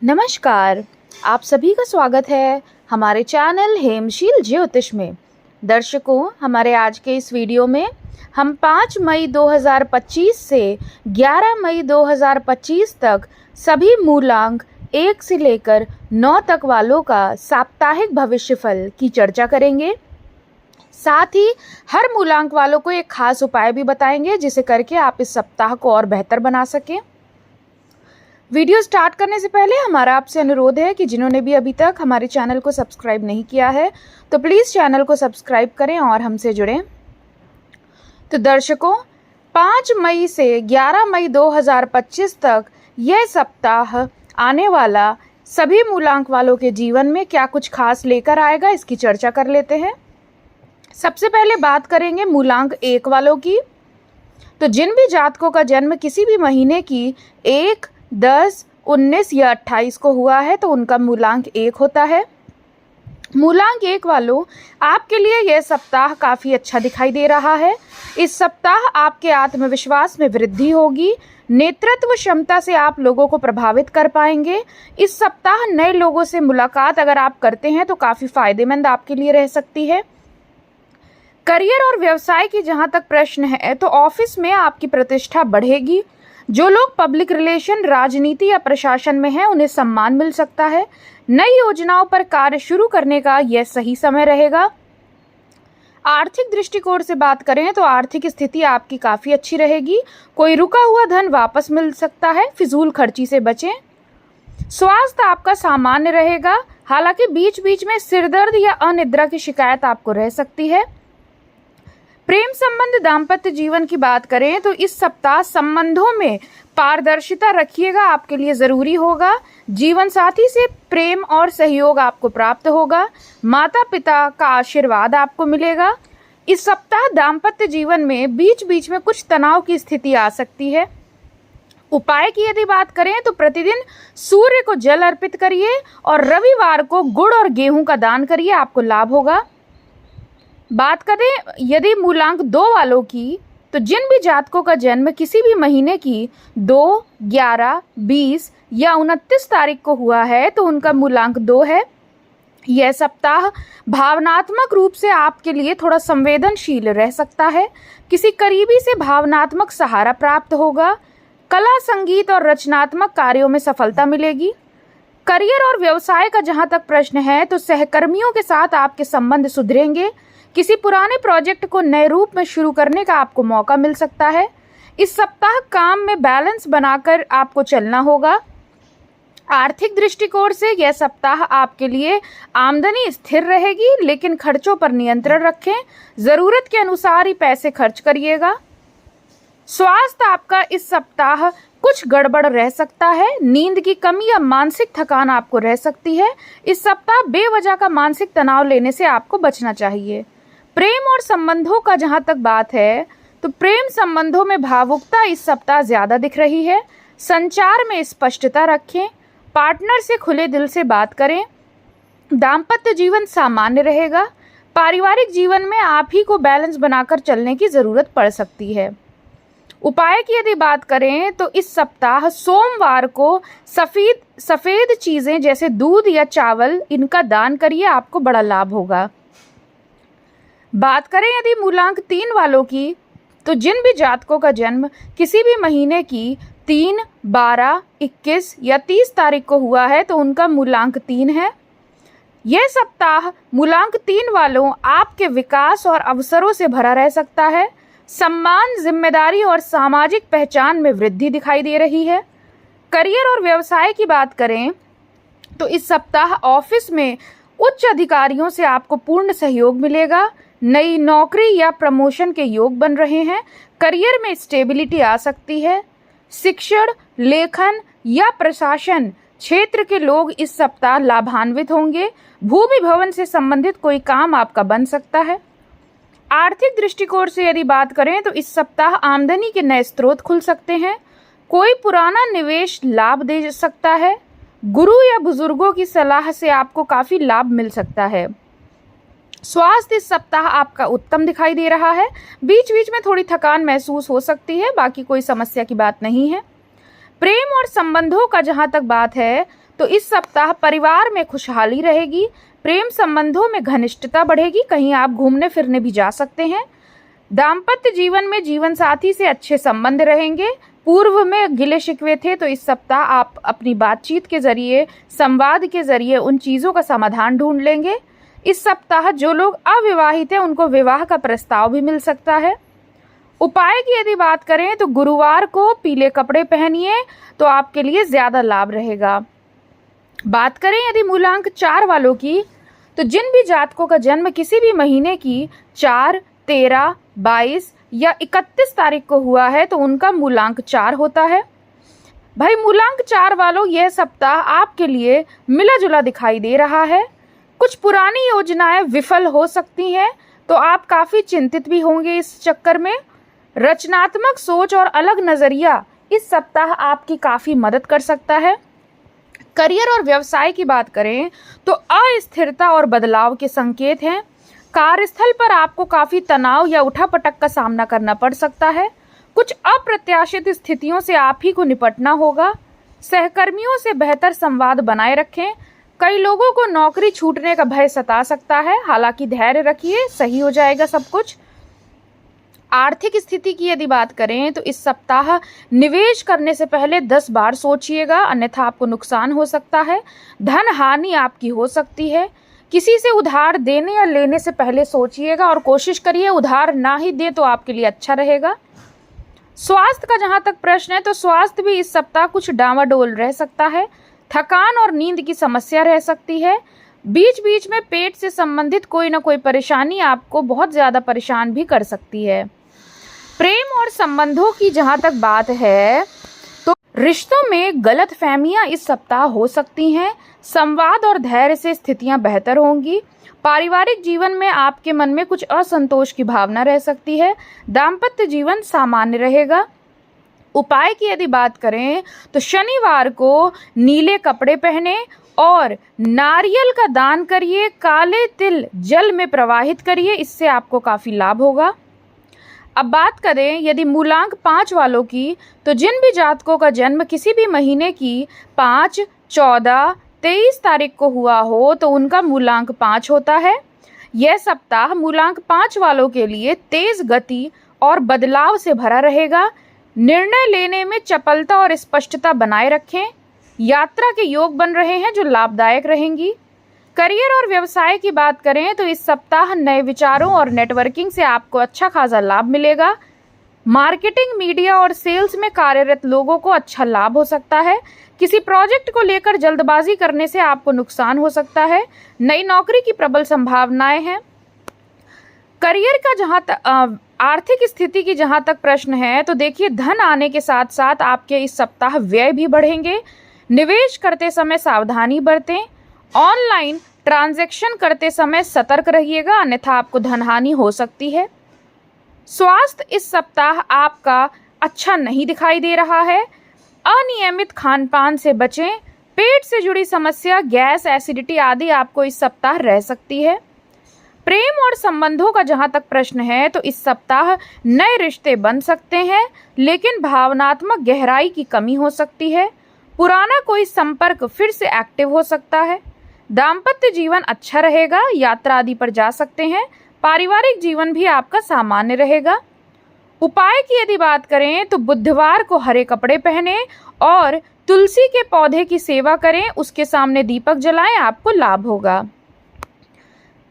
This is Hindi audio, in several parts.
नमस्कार, आप सभी का स्वागत है हमारे चैनल हेमशील ज्योतिष में। दर्शकों, हमारे आज के इस वीडियो में हम 5 मई 2025 से 11 मई 2025 तक सभी मूलांक 1 से लेकर 9 तक वालों का साप्ताहिक भविष्यफल की चर्चा करेंगे। साथ ही हर मूलांक वालों को एक खास उपाय भी बताएंगे जिसे करके आप इस सप्ताह को और बेहतर बना सकें। वीडियो स्टार्ट करने से पहले हमारा आपसे अनुरोध है कि जिन्होंने भी अभी तक हमारे चैनल को सब्सक्राइब नहीं किया है तो प्लीज़ चैनल को सब्सक्राइब करें और हमसे जुड़ें। तो दर्शकों, 5 मई से 11 मई 2025 तक यह सप्ताह आने वाला सभी मूलांक वालों के जीवन में क्या कुछ खास लेकर आएगा, इसकी चर्चा कर लेते हैं। सबसे पहले बात करेंगे मूलांक 1 वालों की। तो जिन भी जातकों का जन्म किसी भी महीने की 1, 10, 19 या 28 को हुआ है तो उनका मूलांक 1 होता है। मूलांक 1 वालों, आपके लिए यह सप्ताह काफ़ी अच्छा दिखाई दे रहा है। इस सप्ताह आपके आत्मविश्वास में वृद्धि होगी। नेतृत्व क्षमता से आप लोगों को प्रभावित कर पाएंगे। इस सप्ताह नए लोगों से मुलाकात अगर आप करते हैं तो काफ़ी फायदेमंद आपके लिए रह सकती है। करियर और व्यवसाय की जहाँ तक प्रश्न है तो ऑफिस में आपकी प्रतिष्ठा बढ़ेगी। जो लोग पब्लिक रिलेशन, राजनीति या प्रशासन में हैं उन्हें सम्मान मिल सकता है। नई योजनाओं पर कार्य शुरू करने का यह सही समय रहेगा। आर्थिक दृष्टिकोण से बात करें तो आर्थिक स्थिति आपकी काफ़ी अच्छी रहेगी। कोई रुका हुआ धन वापस मिल सकता है। फिजूल खर्ची से बचें। स्वास्थ्य आपका सामान्य रहेगा, हालांकि बीच बीच में सिरदर्द या अनिद्रा की शिकायत आपको रह सकती है। प्रेम संबंध, दाम्पत्य जीवन की बात करें तो इस सप्ताह संबंधों में पारदर्शिता रखिएगा, आपके लिए ज़रूरी होगा। जीवन साथी से प्रेम और सहयोग आपको प्राप्त होगा। माता पिता का आशीर्वाद आपको मिलेगा। इस सप्ताह दाम्पत्य जीवन में बीच बीच में कुछ तनाव की स्थिति आ सकती है। उपाय की यदि बात करें तो प्रतिदिन सूर्य को जल अर्पित करिए और रविवार को गुड़ और गेहूं का दान करिए, आपको लाभ होगा। बात करें यदि मूलांक 2 वालों की, तो जिन भी जातकों का जन्म किसी भी महीने की 2, 11, 20 या 29 तारीख को हुआ है तो उनका मूलांक 2 है। यह सप्ताह भावनात्मक रूप से आपके लिए थोड़ा संवेदनशील रह सकता है। किसी करीबी से भावनात्मक सहारा प्राप्त होगा। कला, संगीत और रचनात्मक कार्यों में सफलता मिलेगी। करियर और व्यवसाय का जहाँ तक प्रश्न है तो सहकर्मियों के साथ आपके संबंध सुधरेंगे। किसी पुराने प्रोजेक्ट को नए रूप में शुरू करने का आपको मौका मिल सकता है। इस सप्ताह काम में बैलेंस बनाकर आपको चलना होगा। आर्थिक दृष्टिकोण से यह सप्ताह आपके लिए आमदनी स्थिर रहेगी, लेकिन खर्चों पर नियंत्रण रखें। ज़रूरत के अनुसार ही पैसे खर्च करिएगा। स्वास्थ्य आपका इस सप्ताह कुछ गड़बड़ रह सकता है। नींद की कमी या मानसिक थकान आपको रह सकती है। इस सप्ताह बेवजह का मानसिक तनाव लेने से आपको बचना चाहिए। प्रेम और संबंधों का जहाँ तक बात है तो प्रेम संबंधों में भावुकता इस सप्ताह ज़्यादा दिख रही है। संचार में स्पष्टता रखें। पार्टनर से खुले दिल से बात करें। दाम्पत्य जीवन सामान्य रहेगा। पारिवारिक जीवन में आप ही को बैलेंस बनाकर चलने की ज़रूरत पड़ सकती है। उपाय की यदि बात करें तो इस सप्ताह सोमवार को सफ़ेद चीज़ें जैसे दूध या चावल इनका दान करिए, आपको बड़ा लाभ होगा। बात करें यदि मूलांक 3 वालों की, तो जिन भी जातकों का जन्म किसी भी महीने की 3, 12, 21 या 30 तारीख को हुआ है तो उनका मूलांक 3 है। यह सप्ताह मूलांक 3 वालों आपके विकास और अवसरों से भरा रह सकता है। सम्मान, जिम्मेदारी और सामाजिक पहचान में वृद्धि दिखाई दे रही है। करियर और व्यवसाय की बात करें तो इस सप्ताह ऑफिस में उच्च अधिकारियों से आपको पूर्ण सहयोग मिलेगा। नई नौकरी या प्रमोशन के योग बन रहे हैं। करियर में स्टेबिलिटी आ सकती है। शिक्षण, लेखन या प्रशासन क्षेत्र के लोग इस सप्ताह लाभान्वित होंगे। भूमि भवन से संबंधित कोई काम आपका बन सकता है। आर्थिक दृष्टिकोण से यदि बात करें तो इस सप्ताह आमदनी के नए स्रोत खुल सकते हैं। कोई पुराना निवेश लाभ दे सकता है। गुरु या बुजुर्गों की सलाह से आपको काफ़ी लाभ मिल सकता है। स्वास्थ्य इस सप्ताह आपका उत्तम दिखाई दे रहा है। बीच बीच में थोड़ी थकान महसूस हो सकती है, बाकी कोई समस्या की बात नहीं है। प्रेम और संबंधों का जहाँ तक बात है तो इस सप्ताह परिवार में खुशहाली रहेगी, प्रेम संबंधों में घनिष्ठता बढ़ेगी, कहीं आप घूमने फिरने भी जा सकते हैं। दाम्पत्य जीवन में जीवन साथी से अच्छे संबंध रहेंगे। पूर्व में गिले शिकवे थे तो इस सप्ताह आप अपनी बातचीत के जरिए, संवाद के जरिए उन चीज़ों का समाधान ढूंढ लेंगे। इस सप्ताह जो लोग अविवाहित हैं उनको विवाह का प्रस्ताव भी मिल सकता है। उपाय की यदि बात करें तो गुरुवार को पीले कपड़े पहनिए तो आपके लिए ज़्यादा लाभ रहेगा। बात करें यदि मूलांक 4 वालों की, तो जिन भी जातकों का जन्म किसी भी महीने की 4, 13, 22 या 31 तारीख को हुआ है तो उनका मूलांक 4 होता है। भाई मूलांक 4 वालों, यह सप्ताह आपके लिए मिला जुला दिखाई दे रहा है। कुछ पुरानी योजनाएं विफल हो सकती हैं तो आप काफ़ी चिंतित भी होंगे इस चक्कर में। रचनात्मक सोच और अलग नज़रिया इस सप्ताह आपकी काफ़ी मदद कर सकता है। करियर और व्यवसाय की बात करें तो अस्थिरता और बदलाव के संकेत हैं। कार्यस्थल पर आपको काफ़ी तनाव या उठापटक का सामना करना पड़ सकता है। कुछ अप्रत्याशित स्थितियों से आप ही को निपटना होगा। सहकर्मियों से बेहतर संवाद बनाए रखें। कई लोगों को नौकरी छूटने का भय सता सकता है, हालांकि धैर्य रखिए, सही हो जाएगा सब कुछ। आर्थिक स्थिति की यदि बात करें तो इस सप्ताह निवेश करने से पहले 10 बार सोचिएगा, अन्यथा आपको नुकसान हो सकता है। धन हानि आपकी हो सकती है। किसी से उधार देने या लेने से पहले सोचिएगा और कोशिश करिए उधार ना ही दे तो आपके लिए अच्छा रहेगा। स्वास्थ्य का जहां तक प्रश्न है तो स्वास्थ्य भी इस सप्ताह कुछ डामाडोल रह सकता है। थकान और नींद की समस्या रह सकती है। बीच बीच में पेट से संबंधित कोई ना कोई परेशानी आपको बहुत ज़्यादा परेशान भी कर सकती है। प्रेम और संबंधों की जहाँ तक बात है तो रिश्तों में गलतफहमियां इस सप्ताह हो सकती हैं। संवाद और धैर्य से स्थितियां बेहतर होंगी। पारिवारिक जीवन में आपके मन में कुछ असंतोष की भावना रह सकती है। दाम्पत्य जीवन सामान्य रहेगा। उपाय की यदि बात करें तो शनिवार को नीले कपड़े पहने और नारियल का दान करिए। काले तिल जल में प्रवाहित करिए, इससे आपको काफ़ी लाभ होगा। अब बात करें यदि मूलांक 5 वालों की, तो जिन भी जातकों का जन्म किसी भी महीने की 5, 14, 23 तारीख को हुआ हो तो उनका मूलांक 5 होता है। यह सप्ताह मूलांक 5 वालों के लिए तेज गति और बदलाव से भरा रहेगा। निर्णय लेने में चपलता और स्पष्टता बनाए रखें। यात्रा के योग बन रहे हैं जो लाभदायक रहेंगी। करियर और व्यवसाय की बात करें तो इस सप्ताह नए विचारों और नेटवर्किंग से आपको अच्छा खासा लाभ मिलेगा। मार्केटिंग, मीडिया और सेल्स में कार्यरत लोगों को अच्छा लाभ हो सकता है। किसी प्रोजेक्ट को लेकर जल्दबाजी करने से आपको नुकसान हो सकता है। नई नौकरी की प्रबल संभावनाएं हैं। करियर का जहाँ तक आर्थिक स्थिति की जहाँ तक प्रश्न है तो देखिए, धन आने के साथ साथ आपके इस सप्ताह व्यय भी बढ़ेंगे। निवेश करते समय सावधानी बरतें। ऑनलाइन ट्रांजैक्शन करते समय सतर्क रहिएगा, अन्यथा आपको धनहानि हो सकती है। स्वास्थ्य इस सप्ताह आपका अच्छा नहीं दिखाई दे रहा है। अनियमित खानपान से बचें। पेट से जुड़ी समस्या, गैस, एसिडिटी आदि आपको इस सप्ताह रह सकती है। प्रेम और संबंधों का जहाँ तक प्रश्न है तो इस सप्ताह नए रिश्ते बन सकते हैं, लेकिन भावनात्मक गहराई की कमी हो सकती है। पुराना कोई संपर्क फिर से एक्टिव हो सकता है। दाम्पत्य जीवन अच्छा रहेगा। यात्रा आदि पर जा सकते हैं। पारिवारिक जीवन भी आपका सामान्य रहेगा। उपाय की यदि बात करें तो बुधवार को हरे कपड़े पहने और तुलसी के पौधे की सेवा करें, उसके सामने दीपक जलाएं, आपको लाभ होगा।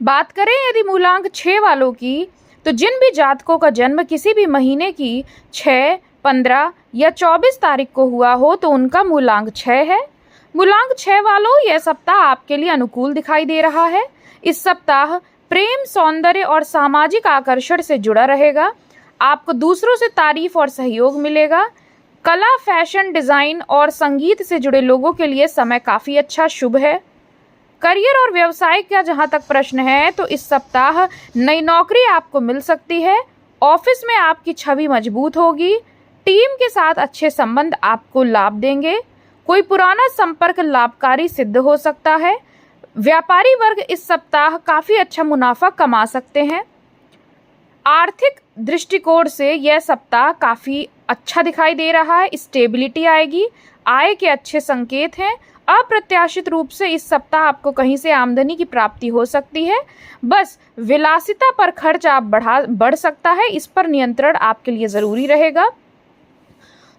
बात करें यदि मूलांक 6 वालों की, तो जिन भी जातकों का जन्म किसी भी महीने की 6, 15 या 24 तारीख को हुआ हो तो उनका मूलांक 6 है। मूलांक 6 वालों, यह सप्ताह आपके लिए अनुकूल दिखाई दे रहा है। इस सप्ताह प्रेम, सौंदर्य और सामाजिक आकर्षण से जुड़ा रहेगा। आपको दूसरों से तारीफ और सहयोग मिलेगा। कला, फैशन, डिज़ाइन और संगीत से जुड़े लोगों के लिए समय काफ़ी अच्छा शुभ है। करियर और व्यवसाय का जहाँ तक प्रश्न है तो इस सप्ताह नई नौकरी आपको मिल सकती है। ऑफिस में आपकी छवि मजबूत होगी। टीम के साथ अच्छे संबंध आपको लाभ देंगे। कोई पुराना संपर्क लाभकारी सिद्ध हो सकता है। व्यापारी वर्ग इस सप्ताह काफ़ी अच्छा मुनाफा कमा सकते हैं। आर्थिक दृष्टिकोण से यह सप्ताह काफ़ी अच्छा दिखाई दे रहा है। स्टेबिलिटी आएगी। आय के अच्छे संकेत हैं। अप्रत्याशित रूप से इस सप्ताह आपको कहीं से आमदनी की प्राप्ति हो सकती है। बस विलासिता पर खर्च आप बढ़ सकता है, इस पर नियंत्रण आपके लिए ज़रूरी रहेगा।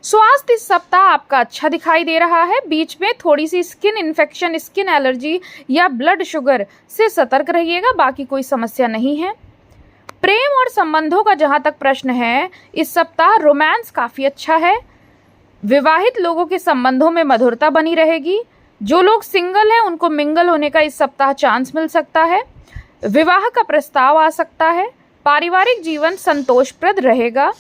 स्वास्थ्य इस सप्ताह आपका अच्छा दिखाई दे रहा है। बीच में थोड़ी सी स्किन इन्फेक्शन, स्किन एलर्जी या ब्लड शुगर से सतर्क रहिएगा, बाकी कोई समस्या नहीं है। प्रेम और संबंधों का जहाँ तक प्रश्न है, इस सप्ताह रोमांस काफ़ी अच्छा है। विवाहित लोगों के संबंधों में मधुरता बनी रहेगी। जो लोग सिंगल हैं उनको मिंगल होने का इस सप्ताह चांस मिल सकता है। विवाह का प्रस्ताव आ सकता है। पारिवारिक जीवन संतोषप्रद रहेगा।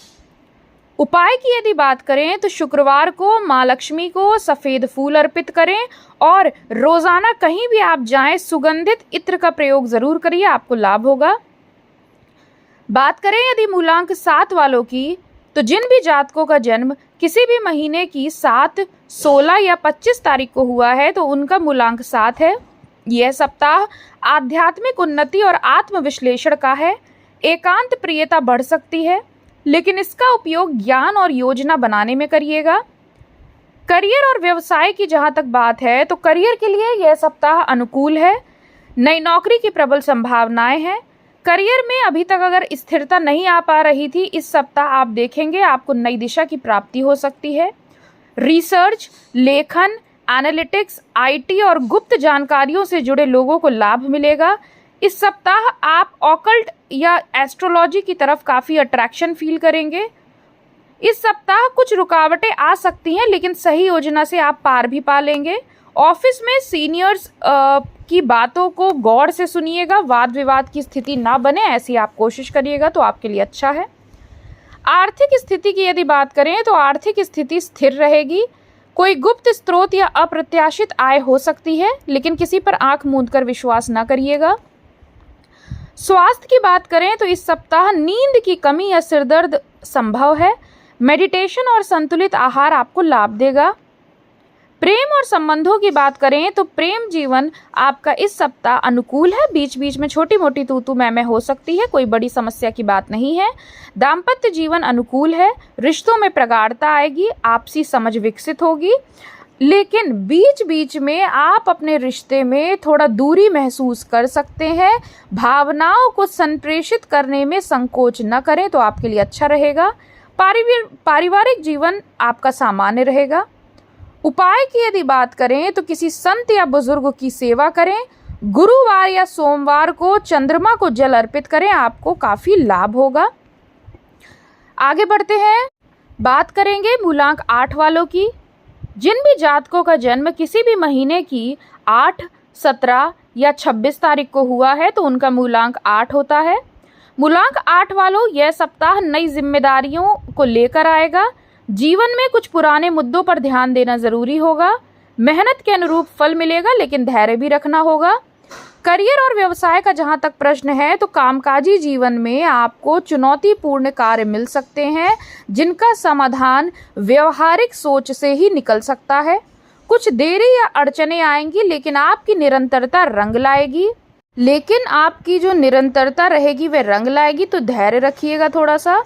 उपाय की यदि बात करें तो शुक्रवार को माँ लक्ष्मी को सफ़ेद फूल अर्पित करें और रोज़ाना कहीं भी आप जाएं सुगंधित इत्र का प्रयोग ज़रूर करिए, आपको लाभ होगा। बात करें यदि मूलांक 7 वालों की, तो जिन भी जातकों का जन्म किसी भी महीने की 7, 16 या 25 तारीख को हुआ है तो उनका मूलांक 7 है। यह सप्ताह आध्यात्मिक उन्नति और आत्मविश्लेषण का है। एकांत प्रियता बढ़ सकती है, लेकिन इसका उपयोग ज्ञान और योजना बनाने में करिएगा। करियर और व्यवसाय की जहाँ तक बात है तो करियर के लिए यह सप्ताह अनुकूल है। नई नौकरी की प्रबल संभावनाएं हैं। करियर में अभी तक अगर स्थिरता नहीं आ पा रही थी, इस सप्ताह आप देखेंगे आपको नई दिशा की प्राप्ति हो सकती है। रिसर्च, लेखन, एनालिटिक्स, आईटी और गुप्त जानकारियों से जुड़े लोगों को लाभ मिलेगा। इस सप्ताह आप ऑकल्ट या एस्ट्रोलॉजी की तरफ काफ़ी अट्रैक्शन फील करेंगे। इस सप्ताह कुछ रुकावटें आ सकती हैं, लेकिन सही योजना से आप पार भी पा लेंगे। ऑफिस में सीनियर्स की बातों को गौर से सुनिएगा। वाद विवाद की स्थिति ना बने, ऐसी आप कोशिश करिएगा तो आपके लिए अच्छा है। आर्थिक स्थिति की यदि बात करें तो आर्थिक स्थिति स्थिर रहेगी। कोई गुप्त स्रोत या अप्रत्याशित आय हो सकती है, लेकिन किसी पर आंख मूंदकर विश्वास ना करिएगा। स्वास्थ्य की बात करें तो इस सप्ताह नींद की कमी या सिरदर्द संभव है। मेडिटेशन और संतुलित आहार आपको लाभ देगा। प्रेम और संबंधों की बात करें तो प्रेम जीवन आपका इस सप्ताह अनुकूल है। बीच बीच में छोटी मोटी तू मैं हो सकती है, कोई बड़ी समस्या की बात नहीं है। दाम्पत्य जीवन अनुकूल है। रिश्तों में प्रगाढ़ता आएगी, आपसी समझ विकसित होगी, लेकिन बीच बीच में आप अपने रिश्ते में थोड़ा दूरी महसूस कर सकते हैं। भावनाओं को संप्रेषित करने में संकोच न करें तो आपके लिए अच्छा रहेगा। पारिवारिक जीवन आपका सामान्य रहेगा। उपाय की यदि बात करें तो किसी संत या बुजुर्ग की सेवा करें। गुरुवार या सोमवार को चंद्रमा को जल अर्पित करें, आपको काफ़ी लाभ होगा। आगे बढ़ते हैं, बात करेंगे मूलांक 8 वालों की। जिन भी जातकों का जन्म किसी भी महीने की 8, 17 या 26 तारीख को हुआ है तो उनका मूलांक 8 होता है। मूलांक 8 वालों, यह सप्ताह नई जिम्मेदारियों को लेकर आएगा। जीवन में कुछ पुराने मुद्दों पर ध्यान देना जरूरी होगा। मेहनत के अनुरूप फल मिलेगा, लेकिन धैर्य भी रखना होगा। करियर और व्यवसाय का जहां तक प्रश्न है तो कामकाजी जीवन में आपको चुनौतीपूर्ण कार्य मिल सकते हैं, जिनका समाधान व्यवहारिक सोच से ही निकल सकता है। कुछ देरी या अड़चने आएंगी, लेकिन आपकी निरंतरता रंग लाएगी। तो धैर्य रखिएगा थोड़ा सा।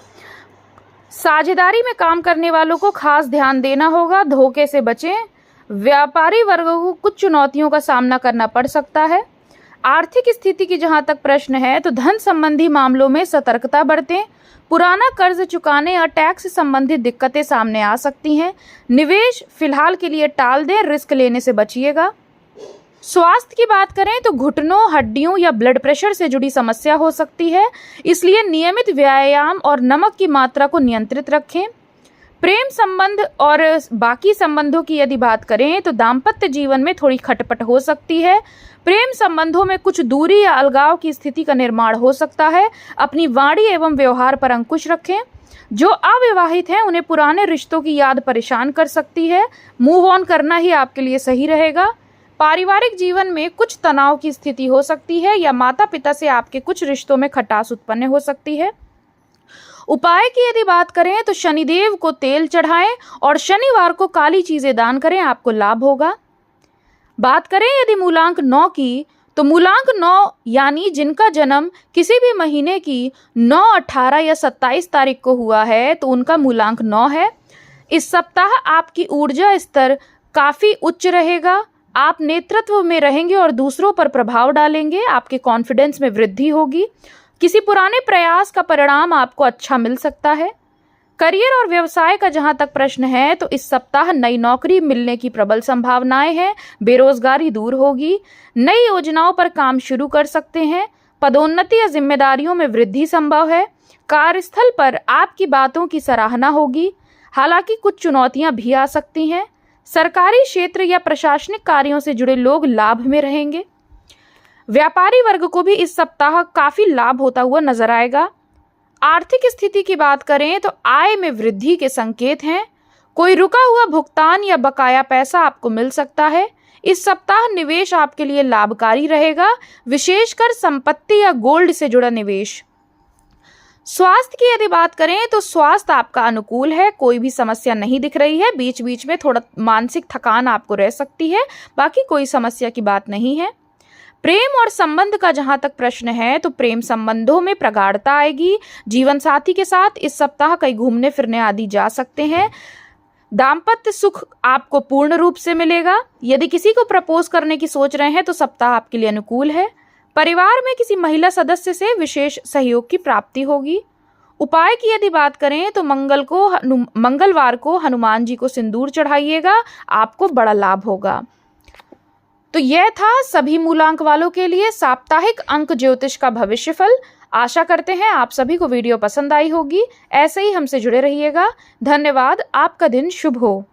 साझेदारी में काम करने वालों को खास ध्यान देना होगा, धोखे से बचें। व्यापारी वर्गों को कुछ चुनौतियों का सामना करना पड़ सकता है। आर्थिक स्थिति की जहां तक प्रश्न है तो धन संबंधी मामलों में सतर्कता बरतें। पुराना कर्ज चुकाने या टैक्स संबंधित दिक्कतें सामने आ सकती हैं। निवेश फिलहाल के लिए टाल दें, रिस्क लेने से बचिएगा। स्वास्थ्य की बात करें तो घुटनों, हड्डियों या ब्लड प्रेशर से जुड़ी समस्या हो सकती है, इसलिए नियमित व्यायाम और नमक की मात्रा को नियंत्रित रखें। प्रेम संबंध और बाकी संबंधों की यदि बात करें तो दाम्पत्य जीवन में थोड़ी खटपट हो सकती है। प्रेम संबंधों में कुछ दूरी या अलगाव की स्थिति का निर्माण हो सकता है। अपनी वाणी एवं व्यवहार पर अंकुश रखें। जो अविवाहित हैं उन्हें पुराने रिश्तों की याद परेशान कर सकती है। मूव ऑन करना ही आपके लिए सही रहेगा। पारिवारिक जीवन में कुछ तनाव की स्थिति हो सकती है या माता पिता से आपके कुछ रिश्तों में खटास उत्पन्न हो सकती है। उपाय की यदि बात करें तो शनिदेव को तेल चढ़ाएं और शनिवार को काली चीजें दान करें, आपको लाभ होगा। बात करें यदि मूलांक 9 की, तो मूलांक 9 यानी जिनका जन्म किसी भी महीने की 9, 18 या 27 तारीख को हुआ है तो उनका मूलांक 9 है। इस सप्ताह आपकी ऊर्जा स्तर काफ़ी उच्च रहेगा। आप नेतृत्व में रहेंगे और दूसरों पर प्रभाव डालेंगे। आपके कॉन्फिडेंस में वृद्धि होगी। किसी पुराने प्रयास का परिणाम आपको अच्छा मिल सकता है। करियर और व्यवसाय का जहां तक प्रश्न है तो इस सप्ताह नई नौकरी मिलने की प्रबल संभावनाएं हैं। बेरोजगारी दूर होगी। नई योजनाओं पर काम शुरू कर सकते हैं। पदोन्नति या जिम्मेदारियों में वृद्धि संभव है। कार्यस्थल पर आपकी बातों की सराहना होगी। हालांकि कुछ चुनौतियां भी आ सकती हैं। सरकारी क्षेत्र या प्रशासनिक कार्यों से जुड़े लोग लाभ में रहेंगे। व्यापारी वर्ग को भी इस सप्ताह काफी लाभ होता हुआ नजर आएगा। आर्थिक स्थिति की बात करें तो आय में वृद्धि के संकेत हैं। कोई रुका हुआ भुगतान या बकाया पैसा आपको मिल सकता है। इस सप्ताह निवेश आपके लिए लाभकारी रहेगा, विशेषकर संपत्ति या गोल्ड से जुड़ा निवेश। स्वास्थ्य की यदि बात करें तो स्वास्थ्य आपका अनुकूल है। कोई भी समस्या नहीं दिख रही है। बीच बीच में थोड़ा मानसिक थकान आपको रह सकती है, बाकी कोई समस्या की बात नहीं है। प्रेम और संबंध का जहां तक प्रश्न है तो प्रेम संबंधों में प्रगाढ़ता आएगी। जीवन साथी के साथ इस सप्ताह कहीं घूमने फिरने आदि जा सकते हैं। दाम्पत्य सुख आपको पूर्ण रूप से मिलेगा। यदि किसी को प्रपोज करने की सोच रहे हैं तो सप्ताह आपके लिए अनुकूल है। परिवार में किसी महिला सदस्य से विशेष सहयोग की प्राप्ति होगी। उपाय की यदि बात करें तो मंगलवार को हनुमान जी को सिंदूर चढ़ाइएगा, आपको बड़ा लाभ होगा। तो यह था सभी मूलांक वालों के लिए साप्ताहिक अंक ज्योतिष का भविष्यफल। आशा करते हैं आप सभी को वीडियो पसंद आई होगी। ऐसे ही हमसे जुड़े रहिएगा। धन्यवाद। आपका दिन शुभ हो।